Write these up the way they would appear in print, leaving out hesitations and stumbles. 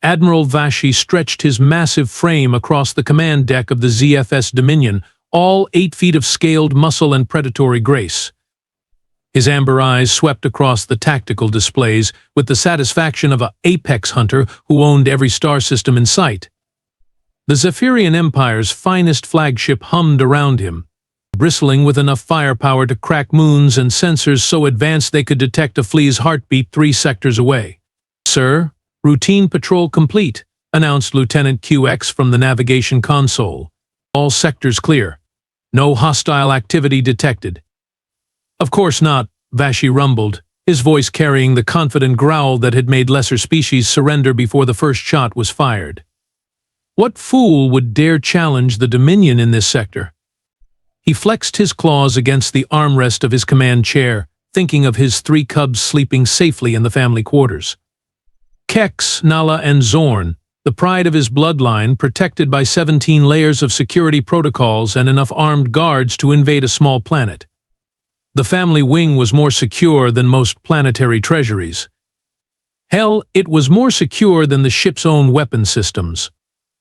Admiral Vashy stretched his massive frame across the command deck of the ZFS Dominion, all 8 feet of scaled muscle and predatory grace. His amber eyes swept across the tactical displays with the satisfaction of an apex hunter who owned every star system in sight. The Zephyrian Empire's finest flagship hummed around him, bristling with enough firepower to crack moons and sensors so advanced they could detect a flea's heartbeat 3 sectors away. "Sir, routine patrol complete," announced Lieutenant QX from the navigation console. "All sectors clear. No hostile activity detected." "Of course not," Vashy rumbled, his voice carrying the confident growl that had made lesser species surrender before the first shot was fired. What fool would dare challenge the Dominion in this sector? He flexed his claws against the armrest of his command chair, thinking of his 3 cubs sleeping safely in the family quarters. Kex, Nala, and Zorn, the pride of his bloodline, protected by 17 layers of security protocols and enough armed guards to invade a small planet. The family wing was more secure than most planetary treasuries. Hell, it was more secure than the ship's own weapon systems.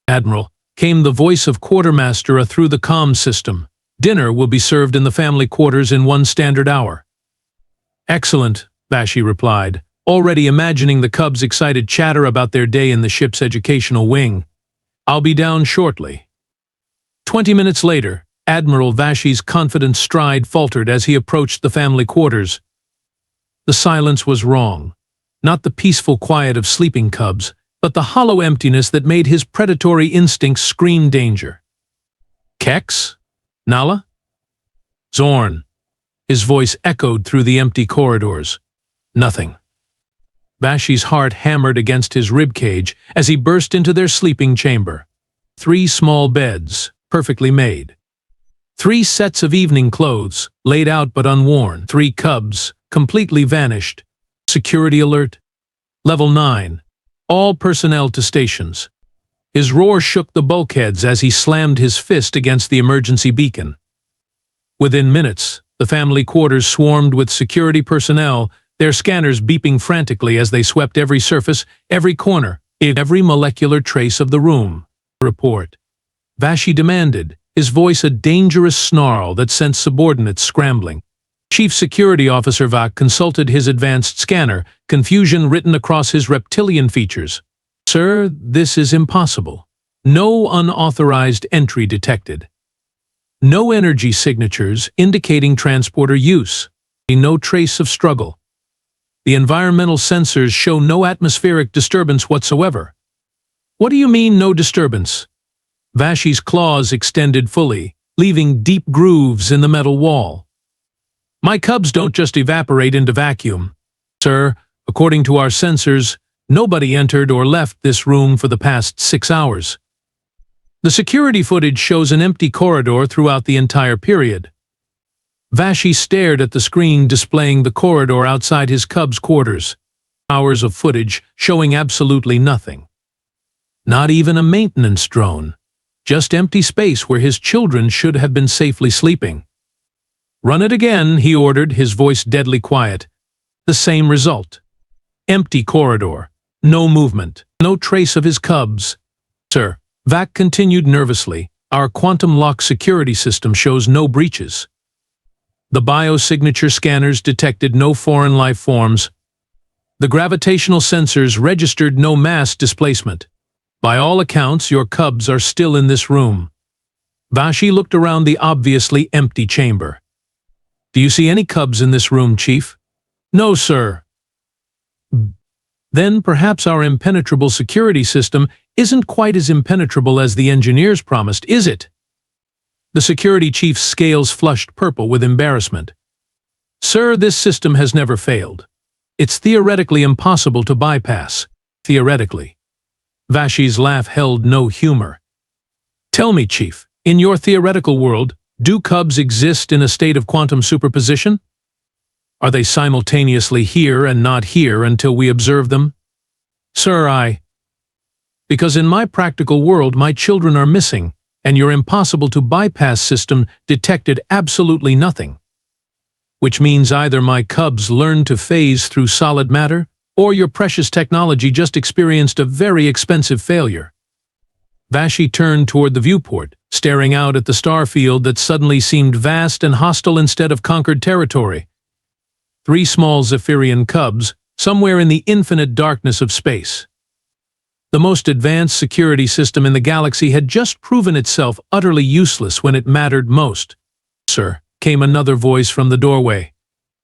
"Admiral," came the voice of Quartermaster through the comm system. "Dinner will be served in the family quarters in 1 standard hour." "Excellent," Vashy replied, already imagining the cubs' excited chatter about their day in the ship's educational wing. "I'll be down shortly." 20 minutes later, Admiral Vashy's confident stride faltered as he approached the family quarters. The silence was wrong. Not the peaceful quiet of sleeping cubs, but the hollow emptiness that made his predatory instincts scream danger. "Kex? Nala? Zorn?" His voice echoed through the empty corridors. "Nothing." Vashy's heart hammered against his ribcage as he burst into their sleeping chamber. 3 small beds, perfectly made. 3 sets of evening clothes, laid out but unworn. 3 cubs, completely vanished. Security alert. Level 9. All personnel to stations. His roar shook the bulkheads as he slammed his fist against the emergency beacon. Within minutes, the family quarters swarmed with security personnel, their scanners beeping frantically as they swept every surface, every corner, every molecular trace of the room. "Report," Vashy demanded, his voice a dangerous snarl that sent subordinates scrambling. Chief Security Officer Vak consulted his advanced scanner, confusion written across his reptilian features. "Sir, this is impossible. No unauthorized entry detected. No energy signatures indicating transporter use. No trace of struggle. The environmental sensors show no atmospheric disturbance whatsoever." "What do you mean, no disturbance?" Vashy's claws extended fully, leaving deep grooves in the metal wall. "My cubs don't just evaporate into vacuum. Sir, according to our sensors, nobody entered or left this room for the past 6 hours. The security footage shows an empty corridor throughout the entire period." Vashy stared at the screen displaying the corridor outside his cubs' quarters. Hours of footage showing absolutely nothing. Not even a maintenance drone. Just empty space where his children should have been safely sleeping. "Run it again," he ordered, his voice deadly quiet. The same result. Empty corridor. No movement. No trace of his cubs. "Sir," Vak continued nervously, "our quantum lock security system shows no breaches. The biosignature scanners detected no foreign life forms. The gravitational sensors registered no mass displacement. By all accounts, your cubs are still in this room." Vashy looked around the obviously empty chamber. "Do you see any cubs in this room, Chief?" "No, sir." "Then perhaps our impenetrable security system isn't quite as impenetrable as the engineers promised, is it?" The security chief's scales flushed purple with embarrassment. "Sir, this system has never failed. It's theoretically impossible to bypass. Theoretically." Vashy's laugh held no humor. "Tell me, Chief, in your theoretical world, do cubs exist in a state of quantum superposition? Are they simultaneously here and not here until we observe them?" "Sir, because in my practical world my children are missing, and your impossible to bypass system detected absolutely nothing. Which means either my cubs learned to phase through solid matter, or your precious technology just experienced a very expensive failure. Vashy turned toward the viewport, staring out at the star field that suddenly seemed vast and hostile instead of conquered territory. 3 small Zephyrian cubs, somewhere in the infinite darkness of space. The most advanced security system in the galaxy had just proven itself utterly useless when it mattered most. "Sir," came another voice from the doorway.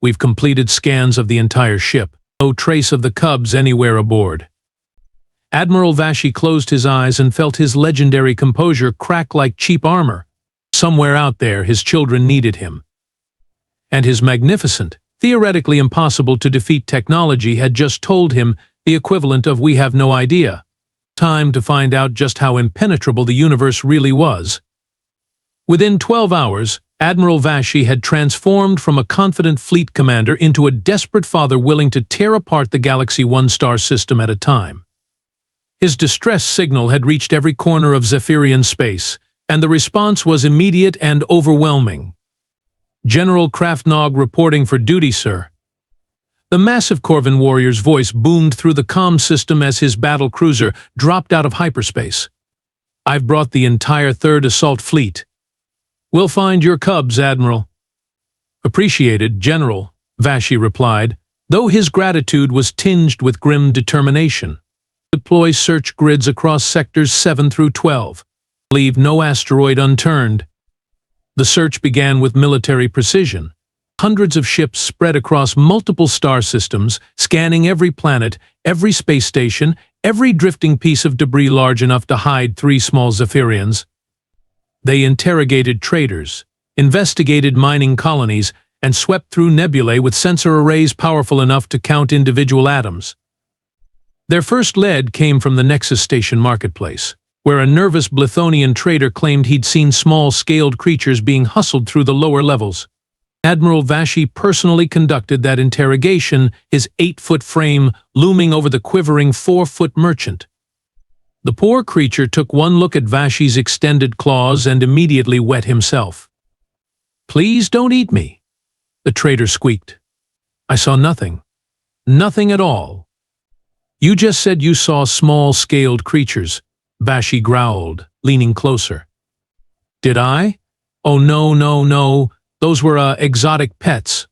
"We've completed scans of the entire ship. No trace of the cubs anywhere aboard." Admiral Vashy closed his eyes and felt his legendary composure crack like cheap armor. Somewhere out there, his children needed him. And his magnificent, theoretically impossible to defeat technology had just told him the equivalent of "we have no idea." Time to find out just how impenetrable the universe really was. Within 12 hours, Admiral Vashy had transformed from a confident fleet commander into a desperate father willing to tear apart the galaxy one star system at a time. His distress signal had reached every corner of Zephyrian space, and the response was immediate and overwhelming. "General Kraftnog reporting for duty, sir." The massive Corvin warrior's voice boomed through the comm system as his battle cruiser dropped out of hyperspace. "I've brought the entire 3rd Assault Fleet. We'll find your cubs, Admiral." "Appreciated, General," Vashy replied, though his gratitude was tinged with grim determination. "Deploy search grids across sectors 7 through 12. Leave no asteroid unturned." The search began with military precision. Hundreds of ships spread across multiple star systems, scanning every planet, every space station, every drifting piece of debris large enough to hide 3 small Zephyrians. They interrogated traders, investigated mining colonies, and swept through nebulae with sensor arrays powerful enough to count individual atoms. Their first lead came from the Nexus Station marketplace, where a nervous Blithonian trader claimed he'd seen small-scaled creatures being hustled through the lower levels. Admiral Vashy personally conducted that interrogation, his 8-foot frame looming over the quivering 4-foot merchant. The poor creature took one look at Vashy's extended claws and immediately wet himself. "Please don't eat me," the trader squeaked. "I saw nothing. Nothing at all." "You just said you saw small-scaled creatures," Vashy growled, leaning closer. "Did I? Oh, no. Those were, exotic pets."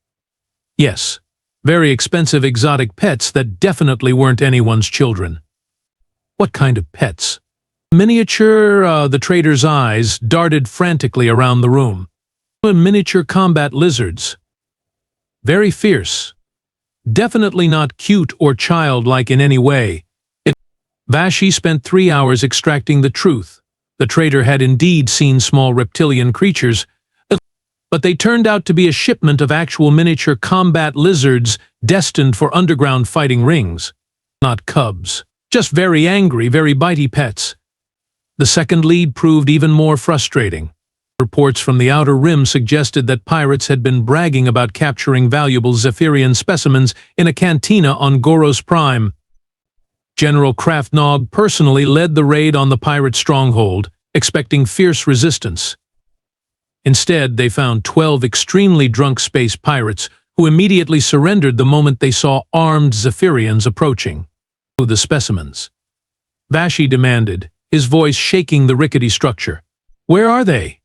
"Yes, very expensive exotic pets that definitely weren't anyone's children." "What kind of pets?" "Miniature," the trader's eyes darted frantically around the room. "Miniature combat lizards. Very fierce. Definitely not cute or childlike in any way." Vashy spent 3 hours extracting the truth. The trader had indeed seen small reptilian creatures, but they turned out to be a shipment of actual miniature combat lizards destined for underground fighting rings. Not cubs. Just very angry, very bitey pets. The second lead proved even more frustrating. Reports from the Outer Rim suggested that pirates had been bragging about capturing valuable Zephyrian specimens in a cantina on Goros Prime. General Kraftnog personally led the raid on the pirate stronghold, expecting fierce resistance. Instead, they found 12 extremely drunk space pirates who immediately surrendered the moment they saw armed Zephyrians approaching. "The specimens," Vashy demanded, his voice shaking the rickety structure. "Where are they?"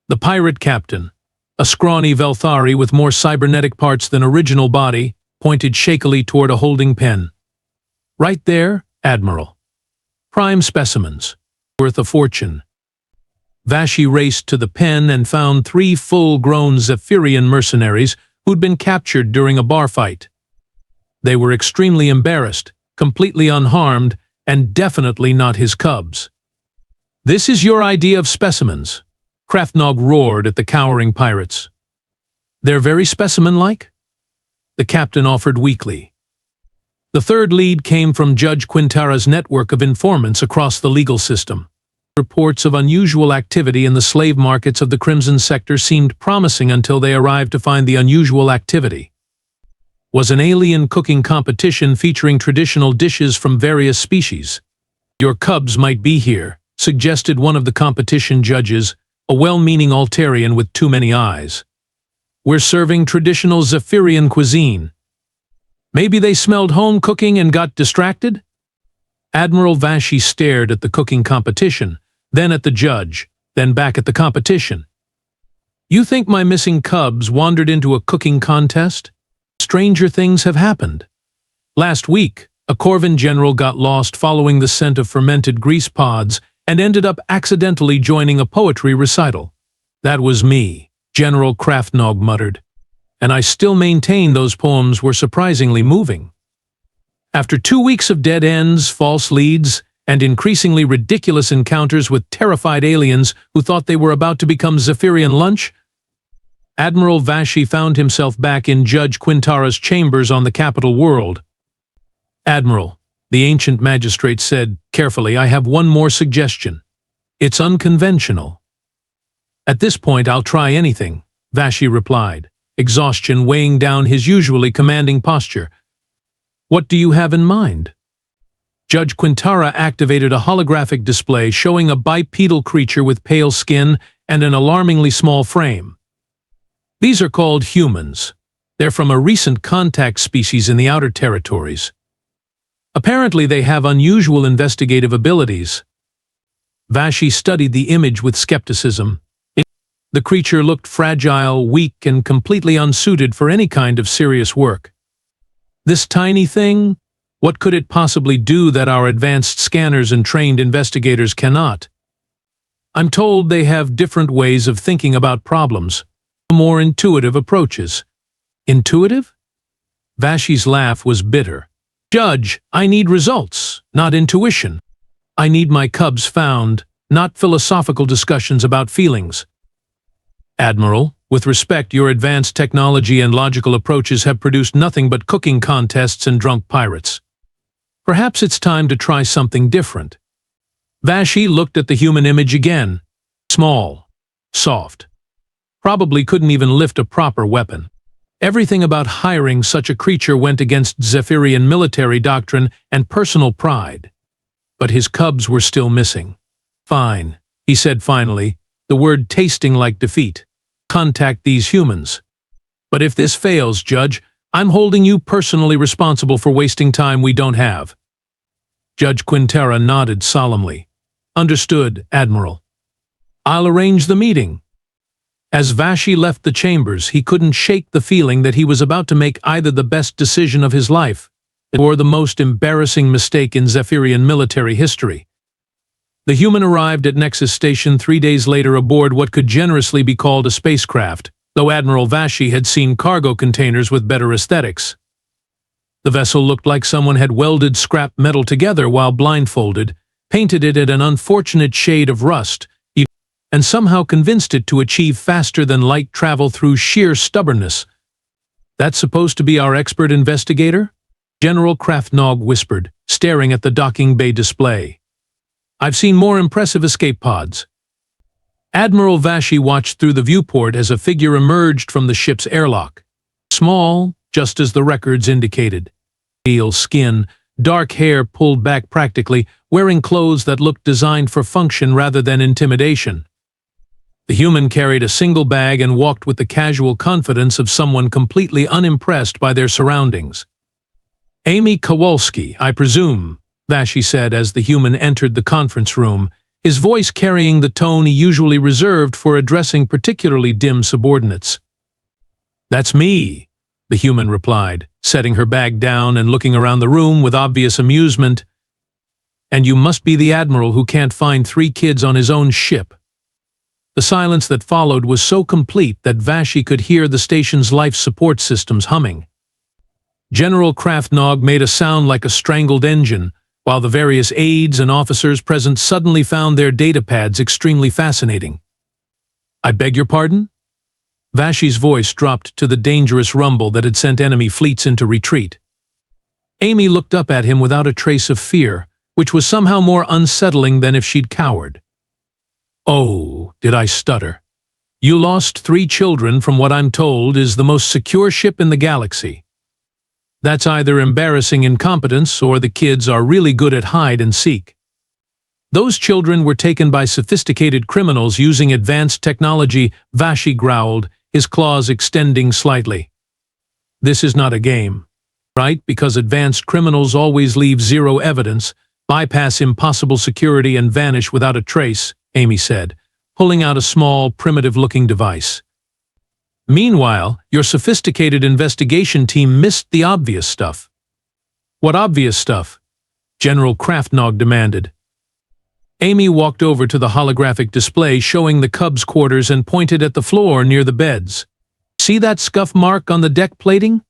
The pirate captain, a scrawny Velthari with more cybernetic parts than original body, pointed shakily toward a holding pen. "Right there, Admiral. Prime specimens. Worth a fortune." Vashy raced to the pen and found 3 full-grown Zephyrian mercenaries who'd been captured during a bar fight. They were extremely embarrassed, completely unharmed, and definitely not his cubs. "This is your idea of specimens?" Kraftnog roared at the cowering pirates. "They're very specimen-like?" the captain offered weakly. The third lead came from Judge Quintara's network of informants across the legal system. Reports of unusual activity in the slave markets of the Crimson Sector seemed promising until they arrived to find the unusual activity was an alien cooking competition featuring traditional dishes from various species. "Your cubs might be here," suggested one of the competition judges, a well-meaning Altarian with too many eyes. "We're serving traditional Zephyrian cuisine." Maybe they smelled home cooking and got distracted? Admiral Vashy stared at the cooking competition, then at the judge, then back at the competition. You think my missing cubs wandered into a cooking contest? Stranger things have happened. Last week, a Corvin general got lost following the scent of fermented grease pods and ended up accidentally joining a poetry recital. That was me, General Kraftnog muttered. And I still maintain those poems were surprisingly moving. After 2 weeks of dead ends, false leads, and increasingly ridiculous encounters with terrified aliens who thought they were about to become Zephyrian lunch, Admiral Vashy found himself back in Judge Quintara's chambers on the capital world. Admiral, the ancient magistrate said carefully, I have one more suggestion. It's unconventional. At this point, I'll try anything, Vashy replied, exhaustion weighing down his usually commanding posture. What do you have in mind? Judge Quintara activated a holographic display showing a bipedal creature with pale skin and an alarmingly small frame. These are called humans. They're from a recent contact species in the outer territories. Apparently they have unusual investigative abilities. Vashy studied the image with skepticism. The creature looked fragile, weak, and completely unsuited for any kind of serious work. This tiny thing? What could it possibly do that our advanced scanners and trained investigators cannot? I'm told they have different ways of thinking about problems, more intuitive approaches. Intuitive? Vashy's laugh was bitter. Judge, I need results, not intuition. I need my cubs found, not philosophical discussions about feelings. Admiral, with respect, your advanced technology and logical approaches have produced nothing but cooking contests and drunk pirates. Perhaps it's time to try something different. Vashy looked at the human image again. Small, soft. Probably couldn't even lift a proper weapon. Everything about hiring such a creature went against Zephyrian military doctrine and personal pride. But his cubs were still missing. Fine, he said finally, the word tasting like defeat. Contact these humans. But if this fails, Judge, I'm holding you personally responsible for wasting time we don't have. Judge Quintara nodded solemnly. Understood, Admiral. I'll arrange the meeting. As Vashy left the chambers, he couldn't shake the feeling that he was about to make either the best decision of his life or the most embarrassing mistake in Zephyrian military history. The human arrived at Nexus Station 3 days later aboard what could generously be called a spacecraft, though Admiral Vashy had seen cargo containers with better aesthetics. The vessel looked like someone had welded scrap metal together while blindfolded, painted it at an unfortunate shade of rust, and somehow convinced it to achieve faster-than-light travel through sheer stubbornness. That's supposed to be our expert investigator? General Kraftnog whispered, staring at the docking bay display. I've seen more impressive escape pods. Admiral Vashy watched through the viewport as a figure emerged from the ship's airlock. Small, just as the records indicated. Pale skin, dark hair pulled back practically, wearing clothes that looked designed for function rather than intimidation. The human carried a single bag and walked with the casual confidence of someone completely unimpressed by their surroundings. Amy Kowalski, I presume, Vashy said as the human entered the conference room, his voice carrying the tone he usually reserved for addressing particularly dim subordinates. That's me, the human replied, setting her bag down and looking around the room with obvious amusement. And you must be the admiral who can't find 3 kids on his own ship. The silence that followed was so complete that Vashy could hear the station's life support systems humming. General Kraftnog made a sound like a strangled engine, while the various aides and officers present suddenly found their datapads extremely fascinating. I beg your pardon? Vashy's voice dropped to the dangerous rumble that had sent enemy fleets into retreat. Amy looked up at him without a trace of fear, which was somehow more unsettling than if she'd cowered. Oh, did I stutter. You lost 3 children from what I'm told is the most secure ship in the galaxy. That's either embarrassing incompetence or the kids are really good at hide and seek. Those children were taken by sophisticated criminals using advanced technology, Vashy growled, his claws extending slightly. This is not a game. right? Because advanced criminals always leave zero evidence, bypass impossible security and vanish without a trace, Amy said, pulling out a small, primitive-looking device. Meanwhile, your sophisticated investigation team missed the obvious stuff. What obvious stuff? General Kraftnog demanded. Amy walked over to the holographic display showing the Cubs' quarters and pointed at the floor near the beds. See that scuff mark on the deck plating?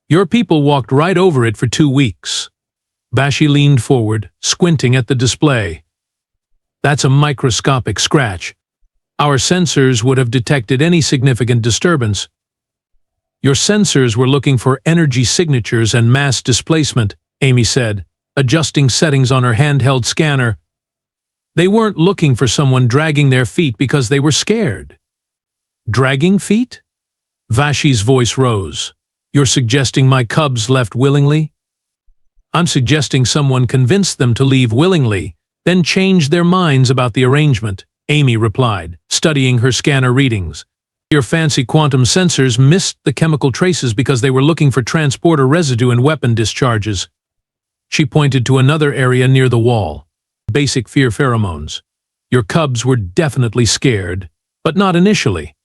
Your people walked right over it for 2 weeks. Vashy leaned forward, squinting at the display. That's a microscopic scratch. Our sensors would have detected any significant disturbance. Your sensors were looking for energy signatures and mass displacement, Amy said, adjusting settings on her handheld scanner. They weren't looking for someone dragging their feet because they were scared. Dragging feet? Vashy's voice rose. You're suggesting my Cubs left willingly? I'm suggesting someone convinced them to leave willingly, then changed their minds about the arrangement, Amy replied, studying her scanner readings. Your fancy quantum sensors missed the chemical traces because they were looking for transporter residue and weapon discharges. She pointed to another area near the wall. Basic fear pheromones. Your Cubs were definitely scared, but not initially.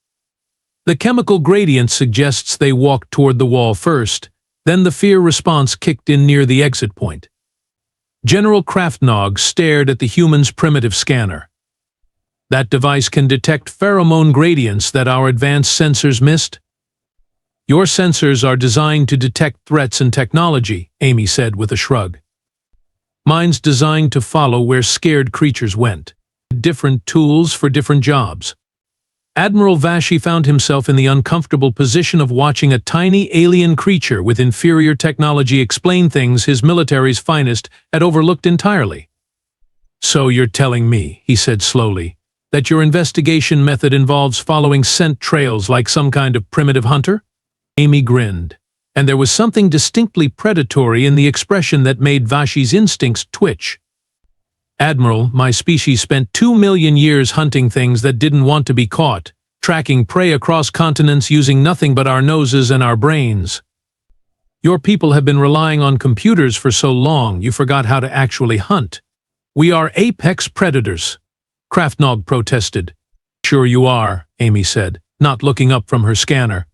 The chemical gradient suggests they walked toward the wall first, then the fear response kicked in near the exit point. General Kraftnog stared at the human's primitive scanner. That device can detect pheromone gradients that our advanced sensors missed? Your sensors are designed to detect threats and technology, Amy said with a shrug. Mine's designed to follow where scared creatures went. Different tools for different jobs. Admiral Vashy found himself in the uncomfortable position of watching a tiny alien creature with inferior technology explain things his military's finest had overlooked entirely. So you're telling me, he said slowly, that your investigation method involves following scent trails like some kind of primitive hunter? Amy grinned, and there was something distinctly predatory in the expression that made Vashy's instincts twitch. Admiral, my species spent 2 million years hunting things that didn't want to be caught, tracking prey across continents using nothing but our noses and our brains. Your people have been relying on computers for so long you forgot how to actually hunt. We are apex predators, Kraftnog protested. Sure you are, Amy said, not looking up from her scanner.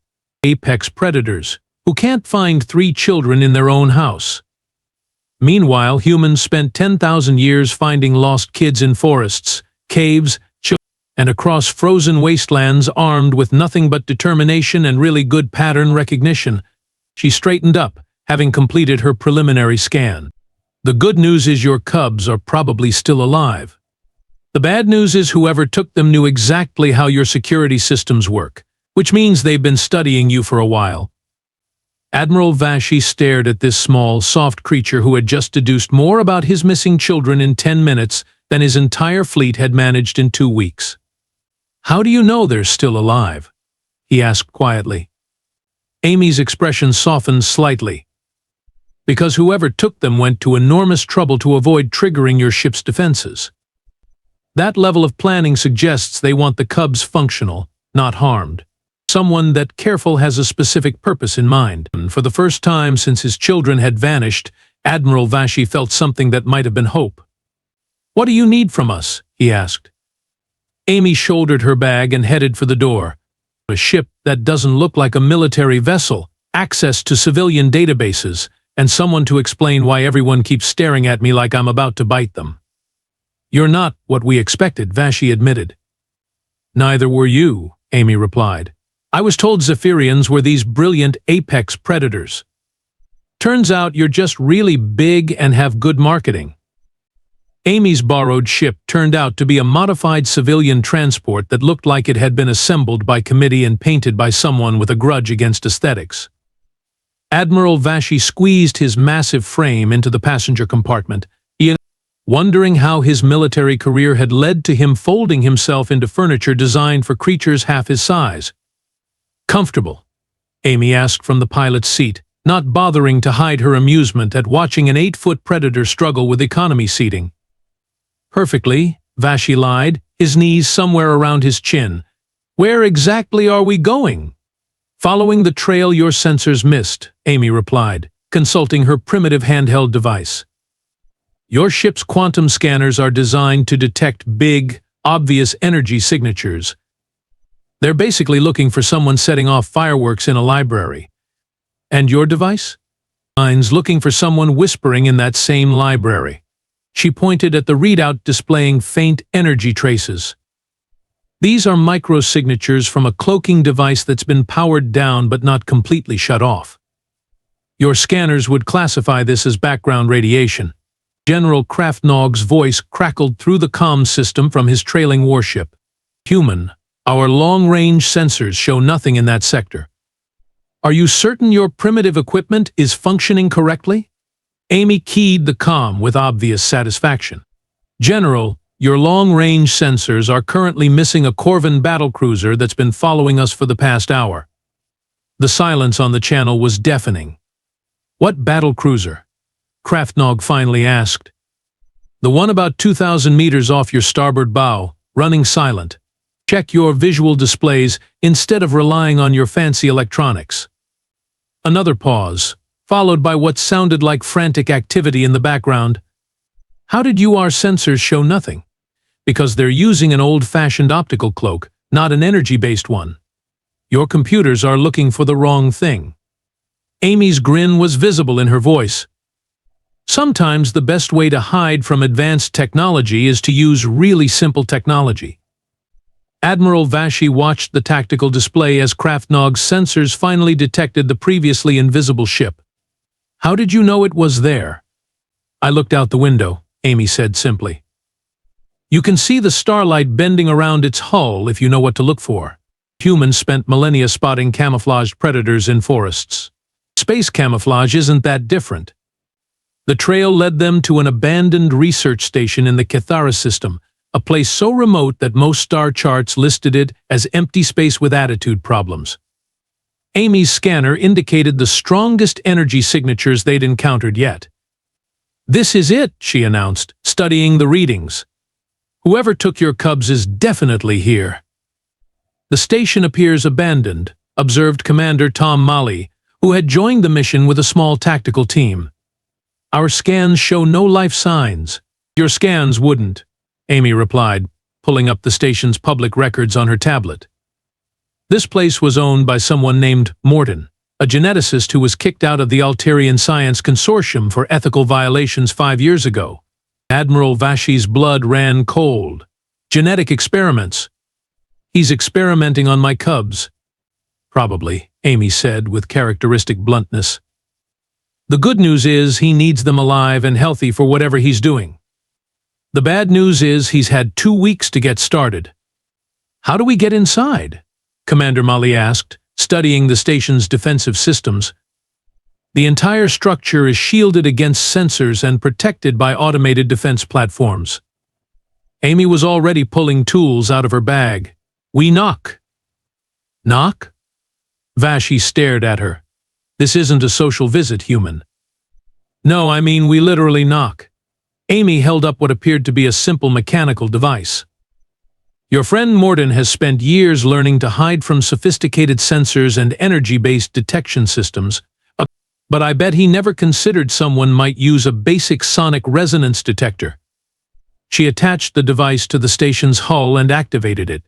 Apex predators, who can't find 3 children in their own house. Meanwhile, humans spent 10,000 years finding lost kids in forests, caves, and across frozen wastelands armed with nothing but determination and really good pattern recognition. She straightened up, having completed her preliminary scan. The good news is your Cubs are probably still alive. The bad news is whoever took them knew exactly how your security systems work, which means they've been studying you for a while. Admiral Vashy stared at this small, soft creature who had just deduced more about his missing children in 10 minutes than his entire fleet had managed in 2 weeks. How do you know they're still alive? He asked quietly. Amy's expression softened slightly. Because whoever took them went to enormous trouble to avoid triggering your ship's defenses. That level of planning suggests they want the Cubs functional, not harmed. Someone that careful has a specific purpose in mind. For the first time since his children had vanished, Admiral Vashy felt something that might have been hope. What do you need from us? He asked. Amy shouldered her bag and headed for the door. A ship that doesn't look like a military vessel, access to civilian databases, and someone to explain why everyone keeps staring at me like I'm about to bite them. You're not what we expected, Vashy admitted. Neither were you, Amy replied. I was told Zephyrians were these brilliant apex predators. Turns out you're just really big and have good marketing. Amy's borrowed ship turned out to be a modified civilian transport that looked like it had been assembled by committee and painted by someone with a grudge against aesthetics. Admiral Vashy squeezed his massive frame into the passenger compartment, wondering how his military career had led to him folding himself into furniture designed for creatures half his size. Comfortable? Amy asked from the pilot's seat, not bothering to hide her amusement at watching an 8-foot predator struggle with economy seating. Perfectly, Vashy lied, his knees somewhere around his chin. Where exactly are we going? Following the trail your sensors missed, Amy replied, consulting her primitive handheld device. Your ship's quantum scanners are designed to detect big, obvious energy signatures. They're basically looking for someone setting off fireworks in a library. And your device? Mine's looking for someone whispering in that same library. She pointed at the readout displaying faint energy traces. These are microsignatures from a cloaking device that's been powered down but not completely shut off. Your scanners would classify this as background radiation. General Kraftnog's voice crackled through the comm system from his trailing warship. Human, our long-range sensors show nothing in that sector. Are you certain your primitive equipment is functioning correctly? Amy keyed the comm with obvious satisfaction. General, your long-range sensors are currently missing a Corvan battlecruiser that's been following us for the past hour. The silence on the channel was deafening. What battlecruiser? Kraftnog finally asked. The one about 2,000 meters off your starboard bow, running silent. Check your visual displays instead of relying on your fancy electronics. Another pause, followed by what sounded like frantic activity in the background. How did our sensors show nothing? Because they're using an old-fashioned optical cloak, not an energy-based one. Your computers are looking for the wrong thing. Amy's grin was visible in her voice. Sometimes the best way to hide from advanced technology is to use really simple technology. Admiral Vashy watched the tactical display as Kraftnog's sensors finally detected the previously invisible ship. How did you know it was there? I looked out the window, Amy said simply. You can see the starlight bending around its hull if you know what to look for. Humans spent millennia spotting camouflaged predators in forests. Space camouflage isn't that different. The trail led them to an abandoned research station in the Cathara system, a place so remote that most star charts listed it as empty space with attitude problems. Amy's scanner indicated the strongest energy signatures they'd encountered yet. This is it, she announced, studying the readings. Whoever took your cubs is definitely here. The station appears abandoned, observed Commander Tom Malley, who had joined the mission with a small tactical team. Our scans show no life signs. Your scans wouldn't, Amy replied, pulling up the station's public records on her tablet. This place was owned by someone named Morton, a geneticist who was kicked out of the Alterian Science Consortium for ethical violations 5 years ago. Admiral Vashy's blood ran cold. Genetic experiments. He's experimenting on my cubs. Probably, Amy said with characteristic bluntness. The good news is he needs them alive and healthy for whatever he's doing. The bad news is he's had 2 weeks to get started. How do we get inside? Commander Malley asked, studying the station's defensive systems. The entire structure is shielded against sensors and protected by automated defense platforms. Amy was already pulling tools out of her bag. We knock. Knock? Vashy stared at her. This isn't a social visit, human. No, I mean we literally knock. Amy held up what appeared to be a simple mechanical device. Your friend Morton has spent years learning to hide from sophisticated sensors and energy-based detection systems, but I bet he never considered someone might use a basic sonic resonance detector. She attached the device to the station's hull and activated it.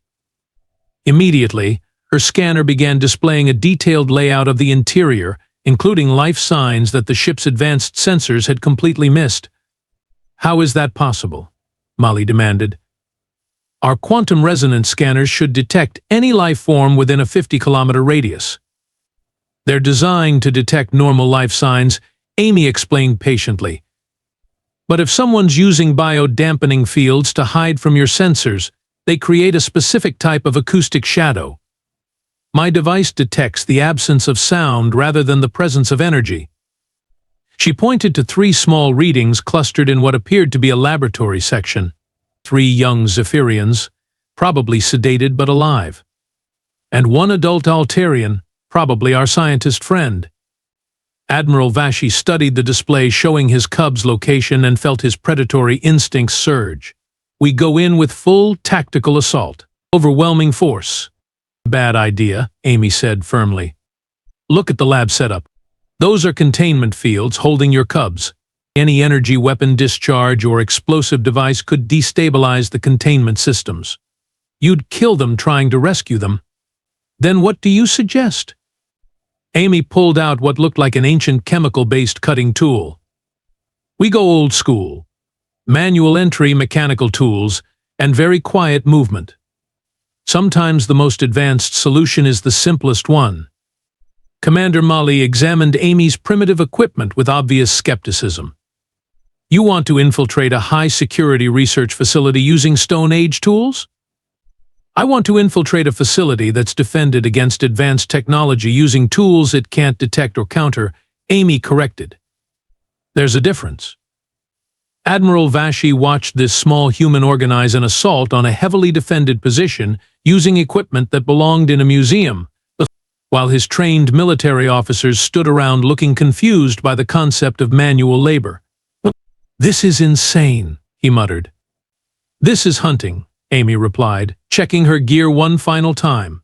Immediately, her scanner began displaying a detailed layout of the interior, including life signs that the ship's advanced sensors had completely missed. How is that possible? Malley demanded. Our quantum resonance scanners should detect any life form within a 50-kilometer radius. They're designed to detect normal life signs, Amy explained patiently. But if someone's using biodampening fields to hide from your sensors, they create a specific type of acoustic shadow. My device detects the absence of sound rather than the presence of energy. She pointed to 3 small readings clustered in what appeared to be a laboratory section. 3 young Zephyrians, probably sedated but alive. And 1 adult Alterian, probably our scientist friend. Admiral Vashy studied the display showing his cub's location and felt his predatory instincts surge. We go in with full tactical assault. Overwhelming force. Bad idea, Amy said firmly. Look at the lab setup. Those are containment fields holding your cubs. Any energy weapon discharge or explosive device could destabilize the containment systems. You'd kill them trying to rescue them. Then what do you suggest? Amy pulled out what looked like an ancient chemical-based cutting tool. We go old school. Manual entry, mechanical tools, and very quiet movement. Sometimes the most advanced solution is the simplest one. Commander Mali examined Amy's primitive equipment with obvious skepticism. You want to infiltrate a high-security research facility using Stone Age tools? I want to infiltrate a facility that's defended against advanced technology using tools it can't detect or counter, Amy corrected. There's a difference. Admiral Vashy watched this small human organize an assault on a heavily defended position using equipment that belonged in a museum, while his trained military officers stood around looking confused by the concept of manual labor. "This is insane," he muttered. "This is hunting," Amy replied, checking her gear one final time.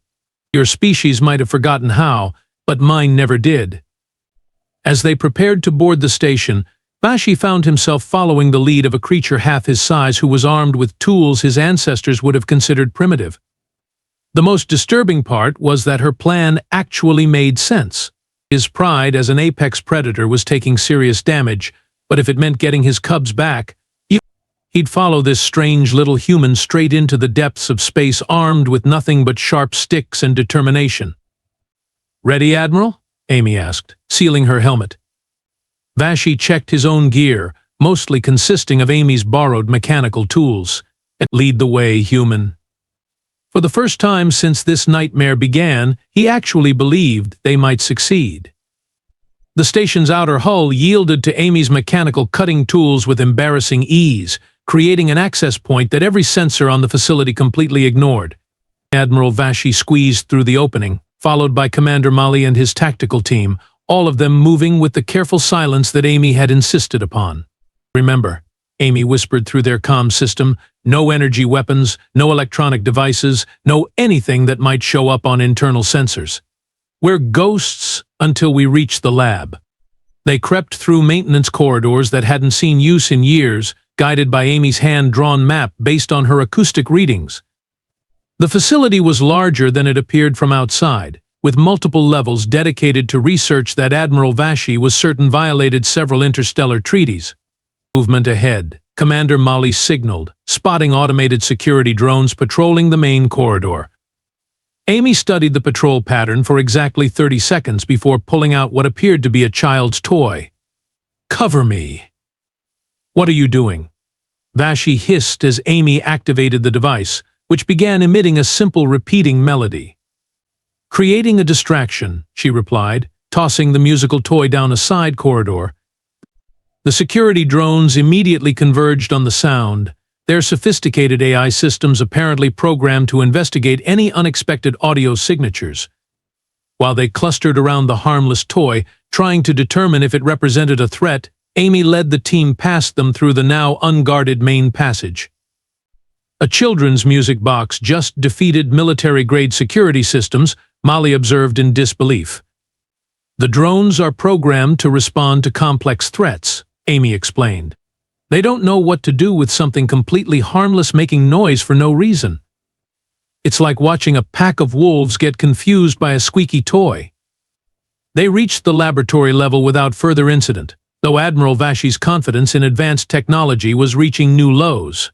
"Your species might have forgotten how, but mine never did." As they prepared to board the station, Vashy found himself following the lead of a creature half his size who was armed with tools his ancestors would have considered primitive. The most disturbing part was that her plan actually made sense. His pride as an apex predator was taking serious damage, but if it meant getting his cubs back, he'd follow this strange little human straight into the depths of space armed with nothing but sharp sticks and determination. "Ready, Admiral?" Amy asked, sealing her helmet. Vashy checked his own gear, mostly consisting of Amy's borrowed mechanical tools. "Lead the way, human." For the first time since this nightmare began, he actually believed they might succeed. The station's outer hull yielded to Amy's mechanical cutting tools with embarrassing ease, creating an access point that every sensor on the facility completely ignored. Admiral Vashy squeezed through the opening, followed by Commander Mali and his tactical team, all of them moving with the careful silence that Amy had insisted upon. "Remember," Amy whispered through their comm system, "no energy weapons, no electronic devices, no anything that might show up on internal sensors. We're ghosts until we reach the lab." They crept through maintenance corridors that hadn't seen use in years, guided by Amy's hand-drawn map based on her acoustic readings. The facility was larger than it appeared from outside, with multiple levels dedicated to research that Admiral Vashy was certain violated several interstellar treaties. "Movement ahead," Commander Mali signaled, spotting automated security drones patrolling the main corridor. Amy studied the patrol pattern for exactly 30 seconds before pulling out what appeared to be a child's toy. "Cover me." "What are you doing?" Vashy hissed as Amy activated the device, which began emitting a simple repeating melody. "Creating a distraction," she replied, tossing the musical toy down a side corridor. The security drones immediately converged on the sound, their sophisticated AI systems apparently programmed to investigate any unexpected audio signatures. While they clustered around the harmless toy, trying to determine if it represented a threat, Amy led the team past them through the now unguarded main passage. A children's music box just defeated military-grade security systems, Mali observed in disbelief. "The drones are programmed to respond to complex threats," Amy explained. "They don't know what to do with something completely harmless making noise for no reason. It's like watching a pack of wolves get confused by a squeaky toy." They reached the laboratory level without further incident, though Admiral Vashy's confidence in advanced technology was reaching new lows.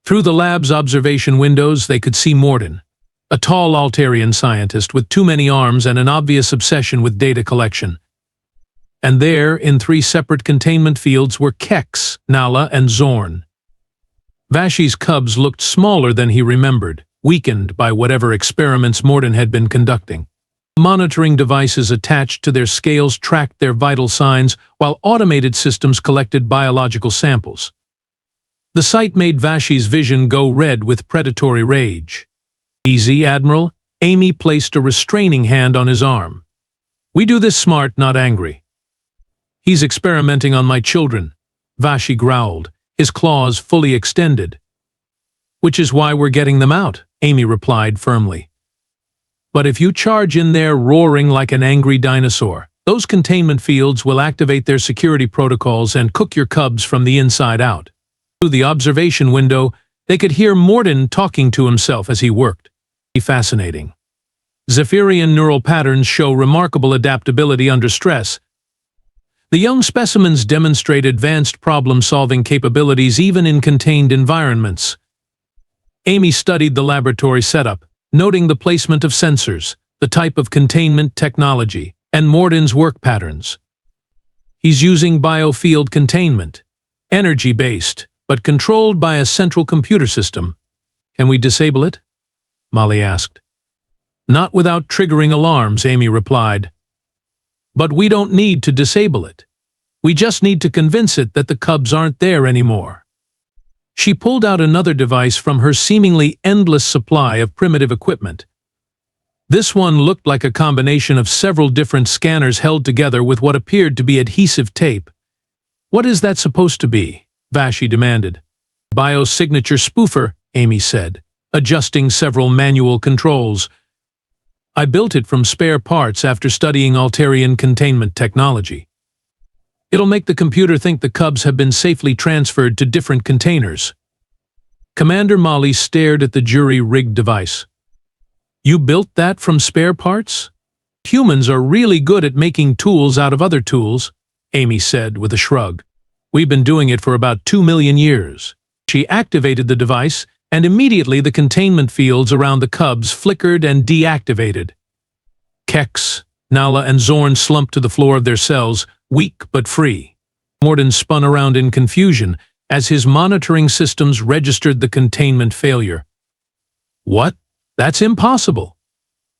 Through the lab's observation windows, they could see Morden, a tall Altarian scientist with too many arms and an obvious obsession with data collection. And there, in 3 separate containment fields, were Kex, Nala, and Zorn. Vashy's cubs looked smaller than he remembered, weakened by whatever experiments Morden had been conducting. Monitoring devices attached to their scales tracked their vital signs, while automated systems collected biological samples. The sight made Vashy's vision go red with predatory rage. "Easy, Admiral." Amy placed a restraining hand on his arm. "We do this smart, not angry." "He's experimenting on my children," Vashy growled, his claws fully extended. "Which is why we're getting them out," Amy replied firmly. "But if you charge in there roaring like an angry dinosaur, Those containment fields will activate their security protocols and cook your cubs from the inside out. Through the observation window, they could hear Morden talking to himself as he worked. Fascinating. Zephyrian neural patterns show remarkable adaptability under stress. The young specimens demonstrate advanced problem-solving capabilities even in contained environments. Amy studied the laboratory setup, noting the placement of sensors, the type of containment technology, and Morden's work patterns. He's using biofield containment, energy-based, but controlled by a central computer system. Can we disable it? Molly asked. Not without triggering alarms, Amy replied. But we don't need to disable it. We just need to convince it that the cubs aren't there anymore. She pulled out another device from her seemingly endless supply of primitive equipment. This one looked like a combination of several different scanners held together with what appeared to be adhesive tape. What is that supposed to be? Vashy demanded. Biosignature spoofer, Amy said, adjusting several manual controls. I built it from spare parts after studying Alterian containment technology. It'll make the computer think the cubs have been safely transferred to different containers. Commander Molly stared at the jury-rigged device. You built that from spare parts? Humans are really good at making tools out of other tools, Amy said with a shrug. We've been doing it for about 2 million years. She activated the device, and immediately the containment fields around the cubs flickered and deactivated. Kex, Nala, and Zorn slumped to the floor of their cells, weak but free. Morden spun around in confusion as his monitoring systems registered the containment failure. What? That's impossible.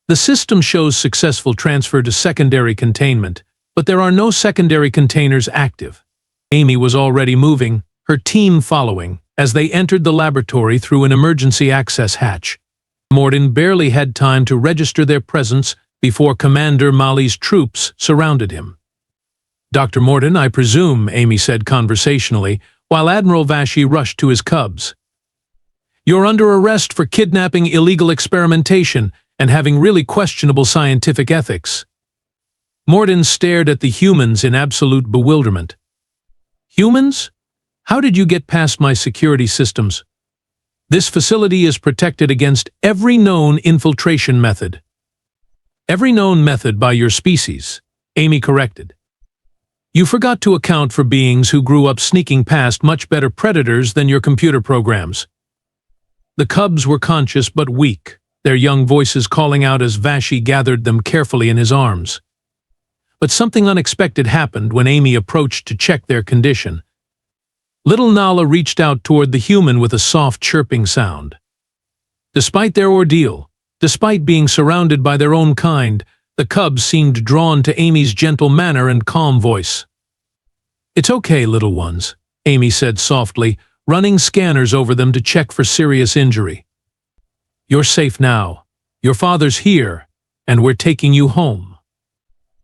The system shows successful transfer to secondary containment, but there are no secondary containers active. Amy was already moving, her team following, as they entered the laboratory through an emergency access hatch. Morden barely had time to register their presence before Commander Molly's troops surrounded him. Dr. Morden, I presume, Amy said conversationally, while Admiral Vashy rushed to his cubs. You're under arrest for kidnapping, illegal experimentation, and having really questionable scientific ethics. Morden stared at the humans in absolute bewilderment. Humans? How did you get past my security systems? This facility is protected against every known infiltration method. Every known method by your species, Amy corrected. You forgot to account for beings who grew up sneaking past much better predators than your computer programs. The cubs were conscious but weak, their young voices calling out as Vashy gathered them carefully in his arms. But something unexpected happened when Amy approached to check their condition. Little Nala reached out toward the human with a soft chirping sound. Despite their ordeal, despite being surrounded by their own kind, the cubs seemed drawn to Amy's gentle manner and calm voice. It's okay, little ones, Amy said softly, running scanners over them to check for serious injury. You're safe now. Your father's here, and we're taking you home.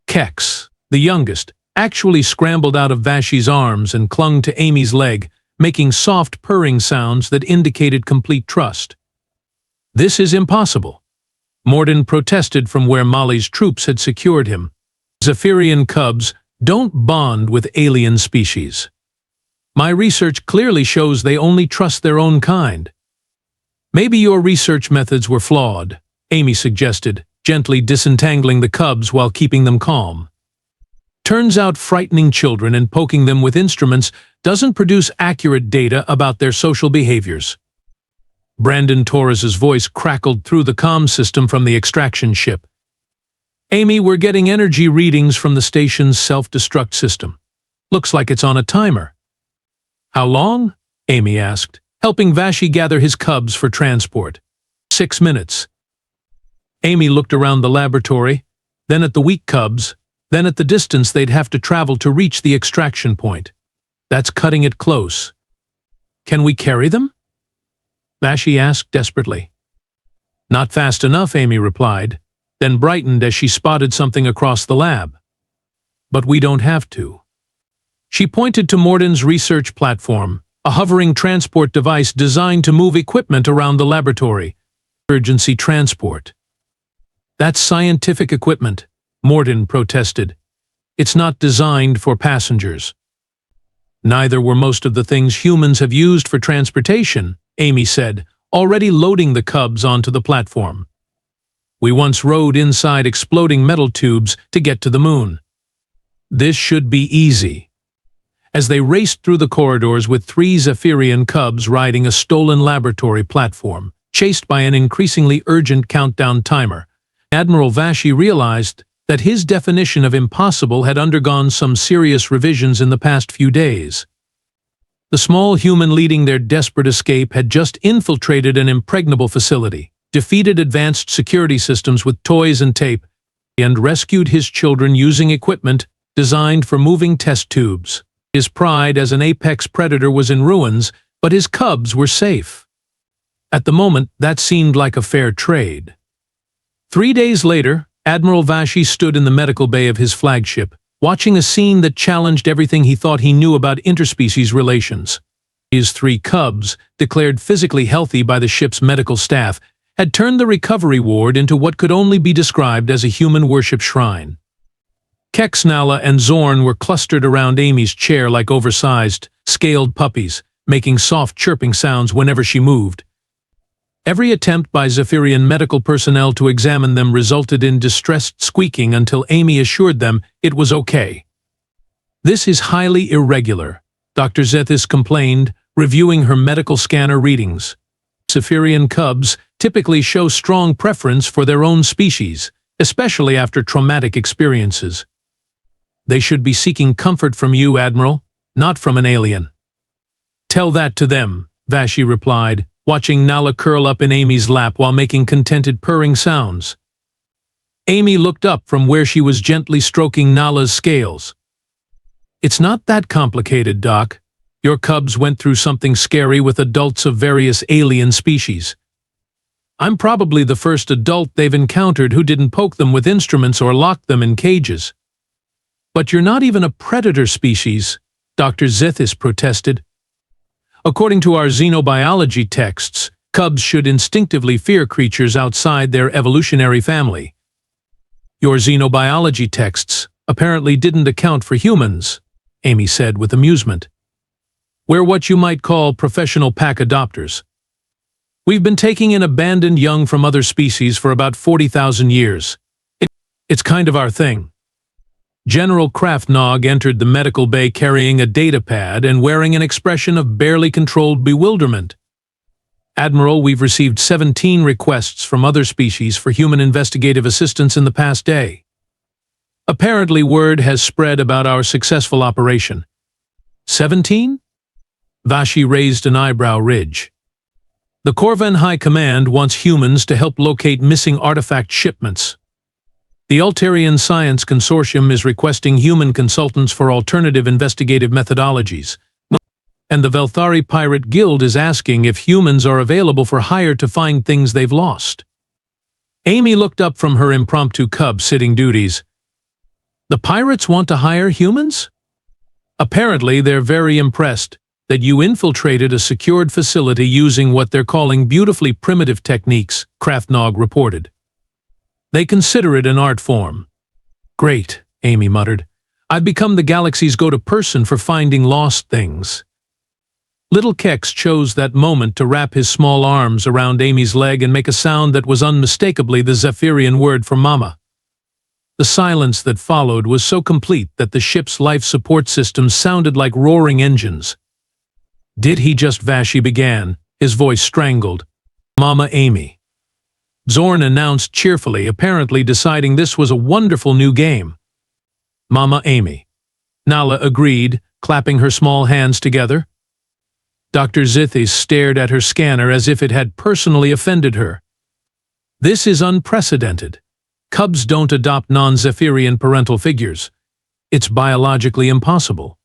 Kex, the youngest, actually scrambled out of Vashy's arms and clung to Amy's leg, making soft purring sounds that indicated complete trust. This is impossible. Morden protested from where Molly's troops had secured him. Zephyrian cubs don't bond with alien species. My research clearly shows they only trust their own kind. Maybe your research methods were flawed, Amy suggested, gently disentangling the cubs while keeping them calm. Turns out frightening children and poking them with instruments doesn't produce accurate data about their social behaviors. Brandon Torres's voice crackled through the comm system from the extraction ship. Amy, we're getting energy readings from the station's self-destruct system. Looks like it's on a timer. How long? Amy asked, helping Vashy gather his cubs for transport. 6 minutes. Amy looked around the laboratory, then at the weak cubs, then at the distance they'd have to travel to reach the extraction point. That's cutting it close. Can we carry them? Vashy asked desperately. Not fast enough, Amy replied, then brightened as she spotted something across the lab. But we don't have to. She pointed to Morden's research platform, a hovering transport device designed to move equipment around the laboratory. Emergency transport. That's scientific equipment, Morden protested. It's not designed for passengers. Neither were most of the things humans have used for transportation, Amy said, already loading the Cubs onto the platform. We once rode inside exploding metal tubes to get to the moon. This should be easy. As they raced through the corridors with 3 Zephyrian Cubs riding a stolen laboratory platform, chased by an increasingly urgent countdown timer, Admiral Vashy realized that his definition of impossible had undergone some serious revisions in the past few days. The small human leading their desperate escape had just infiltrated an impregnable facility, defeated advanced security systems with toys and tape, and rescued his children using equipment designed for moving test tubes. His pride as an apex predator was in ruins, but his Cubs were safe. At the moment, that seemed like a fair trade. 3 days later, Admiral Vashy stood in the medical bay of his flagship, watching a scene that challenged everything he thought he knew about interspecies relations. His 3 Cubs, declared physically healthy by the ship's medical staff, had turned the recovery ward into what could only be described as a human worship shrine. Kex, Nala, and Zorn were clustered around Amy's chair like oversized, scaled puppies, making soft chirping sounds whenever she moved. Every attempt by Zephyrian medical personnel to examine them resulted in distressed squeaking until Amy assured them it was okay. "This is highly irregular," Dr. Zethis complained, reviewing her medical scanner readings. Zephyrian Cubs typically show strong preference for their own species, especially after traumatic experiences. "They should be seeking comfort from you, Admiral, not from an alien." "Tell that to them," Vashy replied, watching Nala curl up in Amy's lap while making contented purring sounds. Amy looked up from where she was gently stroking Nala's scales. "It's not that complicated, Doc. Your Cubs went through something scary with adults of various alien species. I'm probably the first adult they've encountered who didn't poke them with instruments or lock them in cages." "But you're not even a predator species," Dr. Zethis protested. "According to our xenobiology texts, Cubs should instinctively fear creatures outside their evolutionary family." "Your xenobiology texts apparently didn't account for humans," Amy said with amusement. "We're what you might call professional pack adopters. We've been taking in abandoned young from other species for about 40,000 years. It's kind of our thing." General Kraftnog entered the medical bay carrying a datapad and wearing an expression of barely controlled bewilderment. "Admiral, we've received 17 requests from other species for human investigative assistance in the past day. Apparently word has spread about our successful operation." 17? Vashy raised an eyebrow ridge. "The Corvan High Command wants humans to help locate missing artifact shipments. The Altarian Science Consortium is requesting human consultants for alternative investigative methodologies, and the Velthari Pirate Guild is asking if humans are available for hire to find things they've lost." Amy looked up from her impromptu Cub sitting duties. "The pirates want to hire humans?" "Apparently they're very impressed that you infiltrated a secured facility using what they're calling beautifully primitive techniques," Kraftnog reported. "They consider it an art form." "Great," Amy muttered. "I've become the galaxy's go-to person for finding lost things." Little Kex chose that moment to wrap his small arms around Amy's leg and make a sound that was unmistakably the Zephyrian word for mama. The silence that followed was so complete that the ship's life support systems sounded like roaring engines. "Did he just?" Vashy began, his voice strangled. "Mama Amy," Zorn announced cheerfully, apparently deciding this was a wonderful new game. "Mama Amy," Nala agreed, clapping her small hands together. Dr. Zethis stared at her scanner as if it had personally offended her. "This is unprecedented. Cubs don't adopt non-Zephyrian parental figures. It's biologically impossible."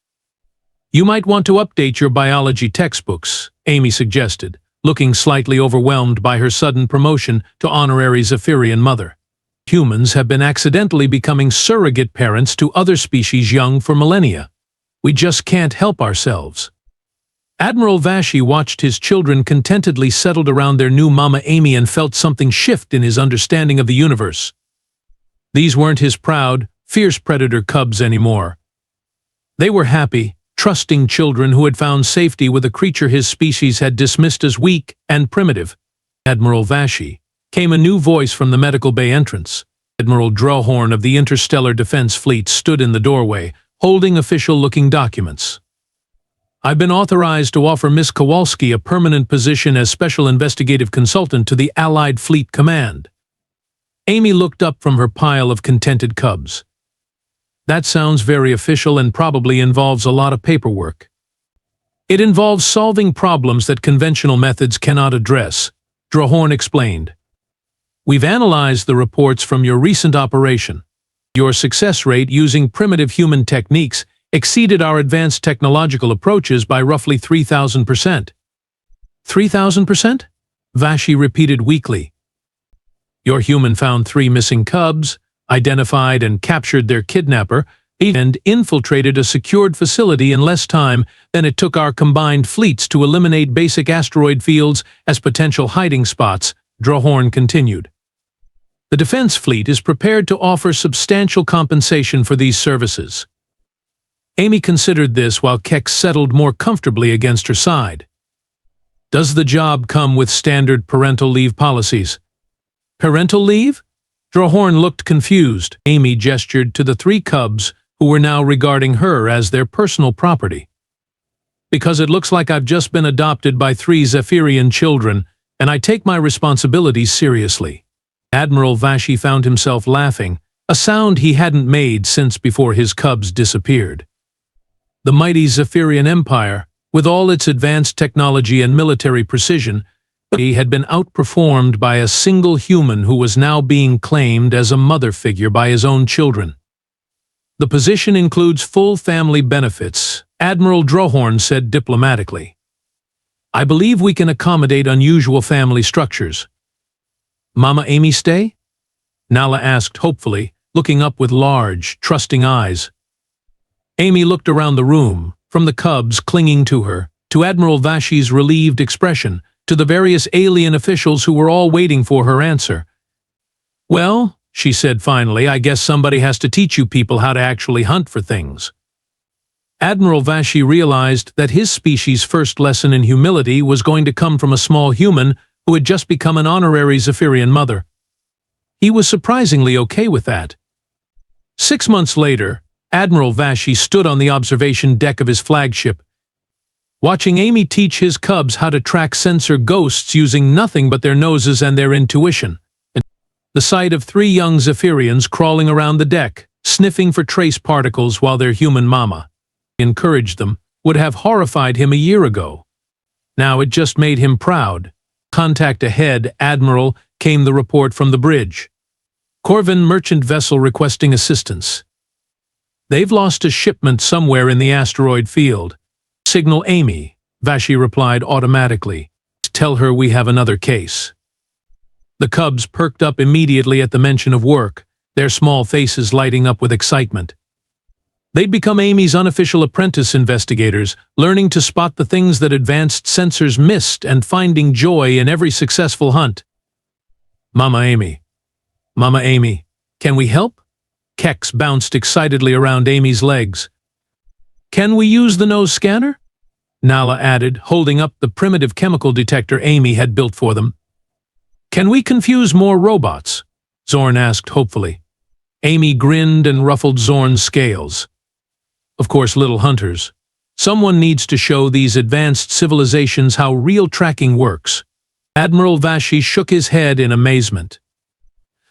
"You might want to update your biology textbooks," Amy suggested, looking slightly overwhelmed by her sudden promotion to honorary Zephyrian mother. "Humans have been accidentally becoming surrogate parents to other species young for millennia. We just can't help ourselves." Admiral Vashy watched his children contentedly settled around their new Mama Amy and felt something shift in his understanding of the universe. These weren't his proud, fierce predator cubs anymore. They were happy, trusting children who had found safety with a creature his species had dismissed as weak and primitive. Admiral Vashy, came a new voice from the medical bay entrance. Admiral Drohorn of the Interstellar Defense Fleet stood in the doorway, holding official-looking documents. I've been authorized to offer Miss Kowalski a permanent position as Special Investigative Consultant to the Allied Fleet Command. Amy looked up from her pile of contented cubs. That sounds very official and probably involves a lot of paperwork. It involves solving problems that conventional methods cannot address, Drohorn explained. We've analyzed the reports from your recent operation. Your success rate using primitive human techniques exceeded our advanced technological approaches by roughly 3,000%. 3,000%? Vashy repeated weakly. Your human found 3 missing cubs, identified and captured their kidnapper, and infiltrated a secured facility in less time than it took our combined fleets to eliminate basic asteroid fields as potential hiding spots, Drohorn continued. The Defense Fleet is prepared to offer substantial compensation for these services. Amy considered this while Kex settled more comfortably against her side. Does the job come with standard parental leave policies? Parental leave? Drohorn looked confused. Amy gestured to the 3 cubs who were now regarding her as their personal property. Because it looks like I've just been adopted by 3 Zephyrian children, and I take my responsibilities seriously. Admiral Vashy found himself laughing, a sound he hadn't made since before his cubs disappeared. The mighty Zephyrian Empire, with all its advanced technology and military precision, had been outperformed by a single human who was now being claimed as a mother figure by his own children. The position includes full family benefits, Admiral Drohorn said diplomatically. I believe we can accommodate unusual family structures. Mama Amy stay? Nala asked hopefully, looking up with large, trusting eyes. Amy looked around the room, from the cubs clinging to her, to Admiral Vashy's relieved expression, to the various alien officials who were all waiting for her answer. Well, she said finally, I guess somebody has to teach you people how to actually hunt for things. Admiral Vashy realized that his species' first lesson in humility was going to come from a small human who had just become an honorary Zephyrian mother. He was surprisingly okay with that. 6 months later, Admiral Vashy stood on the observation deck of his flagship, watching Amy teach his cubs how to track sensor ghosts using nothing but their noses and their intuition. The sight of 3 young Zephyrians crawling around the deck, sniffing for trace particles while their human mama encouraged them, would have horrified him a year ago. Now it just made him proud. Contact ahead, Admiral, came the report from the bridge. Corvin merchant vessel requesting assistance. They've lost a shipment somewhere in the asteroid field. Signal Amy, Vashy replied automatically. Tell her we have another case. The cubs perked up immediately at the mention of work, their small faces lighting up with excitement. They'd become Amy's unofficial apprentice investigators, learning to spot the things that advanced sensors missed and finding joy in every successful hunt. Mama Amy, can we help? Kex bounced excitedly around Amy's legs. Can we use the nose scanner? Nala added, holding up the primitive chemical detector Amy had built for them. Can we confuse more robots? Zorn asked hopefully. Amy grinned and ruffled Zorn's scales. Of course, little hunters. Someone needs to show these advanced civilizations how real tracking works. Admiral Vashy shook his head in amazement.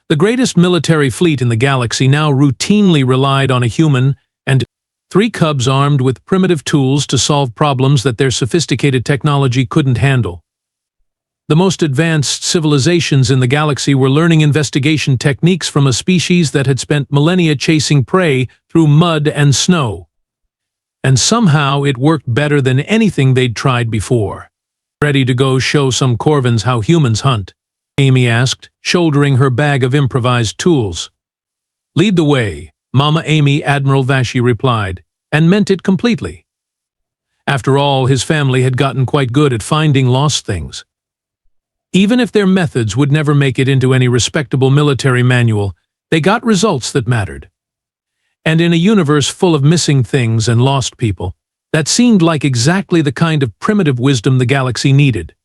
The greatest military fleet in the galaxy now routinely relied on a human and 3 cubs armed with primitive tools to solve problems that their sophisticated technology couldn't handle. The most advanced civilizations in the galaxy were learning investigation techniques from a species that had spent millennia chasing prey through mud and snow. And somehow it worked better than anything they'd tried before. Ready to go show some Corvins how humans hunt? Amy asked, shouldering her bag of improvised tools. Lead the way, Mama Amy, Admiral Vashy replied, and meant it completely. After all, his family had gotten quite good at finding lost things. Even if their methods would never make it into any respectable military manual, they got results that mattered. And in a universe full of missing things and lost people, that seemed like exactly the kind of primitive wisdom the galaxy needed.